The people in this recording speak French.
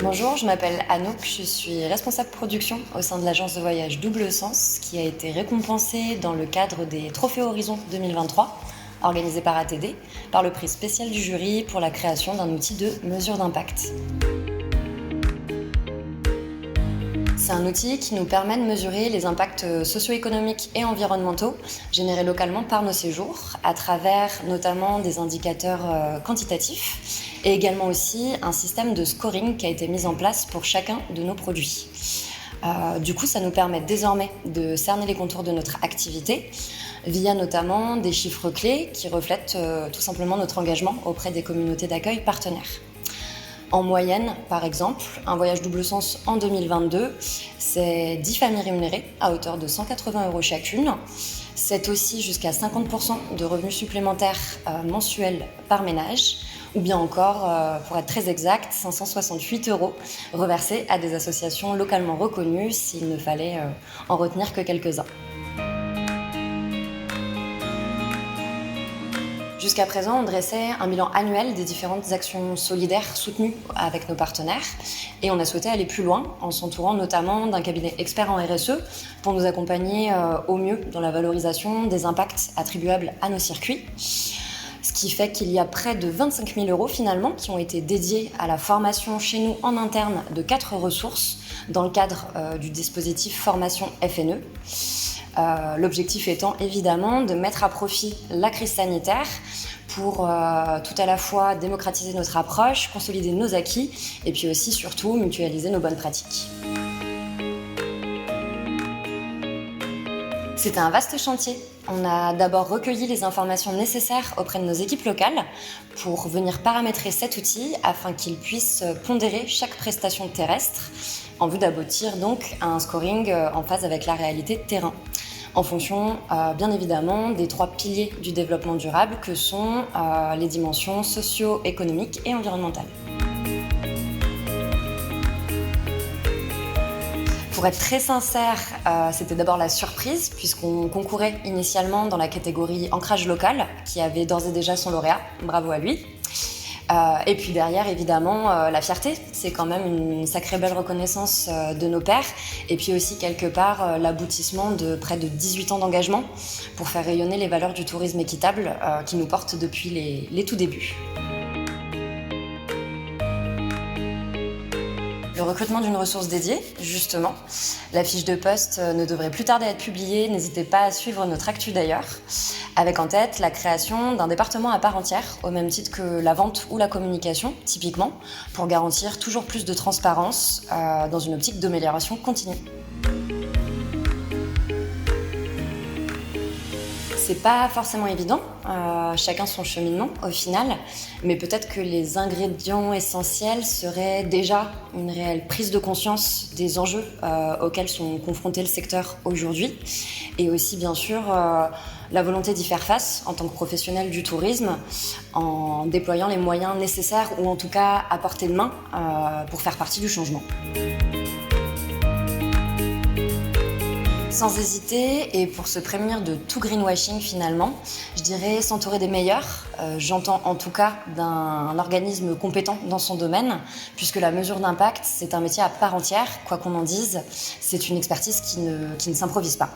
Bonjour, je m'appelle Anouk, je suis responsable production au sein de l'agence de voyage Double Sens qui a été récompensée dans le cadre des Trophées Horizon 2023 organisés par ATD par le prix spécial du jury pour la création d'un outil de mesure d'impact. C'est un outil qui nous permet de mesurer les impacts socio-économiques et environnementaux générés localement par nos séjours à travers notamment des indicateurs quantitatifs et également aussi un système de scoring qui a été mis en place pour chacun de nos produits. Du coup, ça nous permet désormais de cerner les contours de notre activité via notamment des chiffres clés qui reflètent tout simplement notre engagement auprès des communautés d'accueil partenaires. En moyenne, par exemple, un voyage double sens en 2022, c'est 10 familles rémunérées à hauteur de 180 € chacune. C'est aussi jusqu'à 50% de revenus supplémentaires mensuels par ménage, ou bien encore, pour être très exact, 568 € reversés à des associations localement reconnues s'il ne fallait en retenir que quelques-uns. Jusqu'à présent, on dressait un bilan annuel des différentes actions solidaires soutenues avec nos partenaires et on a souhaité aller plus loin en s'entourant notamment d'un cabinet expert en RSE pour nous accompagner au mieux dans la valorisation des impacts attribuables à nos circuits. Ce qui fait qu'il y a près de 25 000 € finalement qui ont été dédiés à la formation chez nous en interne de 4 ressources dans le cadre du dispositif formation FNE. L'objectif étant évidemment de mettre à profit la crise sanitaire pour tout à la fois démocratiser notre approche, consolider nos acquis et puis aussi surtout mutualiser nos bonnes pratiques. C'était un vaste chantier. On a d'abord recueilli les informations nécessaires auprès de nos équipes locales pour venir paramétrer cet outil afin qu'il puisse pondérer chaque prestation terrestre en vue d'aboutir donc à un scoring en phase avec la réalité de terrain, en fonction bien évidemment des 3 piliers du développement durable que sont les dimensions socio-économiques et environnementales. Pour être très sincère, c'était d'abord la surprise puisqu'on concourait initialement dans la catégorie ancrage local qui avait d'ores et déjà son lauréat, bravo à lui. Et puis derrière, évidemment, la fierté, c'est quand même une sacrée belle reconnaissance de nos pairs. Et puis aussi, quelque part, l'aboutissement de près de 18 ans d'engagement pour faire rayonner les valeurs du tourisme équitable qui nous portent depuis les tout débuts. Le recrutement d'une ressource dédiée, justement. La fiche de poste ne devrait plus tarder à être publiée, n'hésitez pas à suivre notre actu d'ailleurs, avec en tête la création d'un département à part entière, au même titre que la vente ou la communication, typiquement, pour garantir toujours plus de transparence dans une optique d'amélioration continue. C'est pas forcément évident, chacun son cheminement au final, mais peut-être que les ingrédients essentiels seraient déjà une réelle prise de conscience des enjeux auxquels sont confrontés le secteur aujourd'hui, et aussi bien sûr la volonté d'y faire face en tant que professionnel du tourisme, en déployant les moyens nécessaires ou en tout cas à portée de main pour faire partie du changement. Sans hésiter, et pour se prémunir de tout greenwashing finalement, je dirais s'entourer des meilleurs. J'entends en tout cas d'un organisme compétent dans son domaine, puisque la mesure d'impact, c'est un métier à part entière, quoi qu'on en dise. C'est une expertise qui ne s'improvise pas.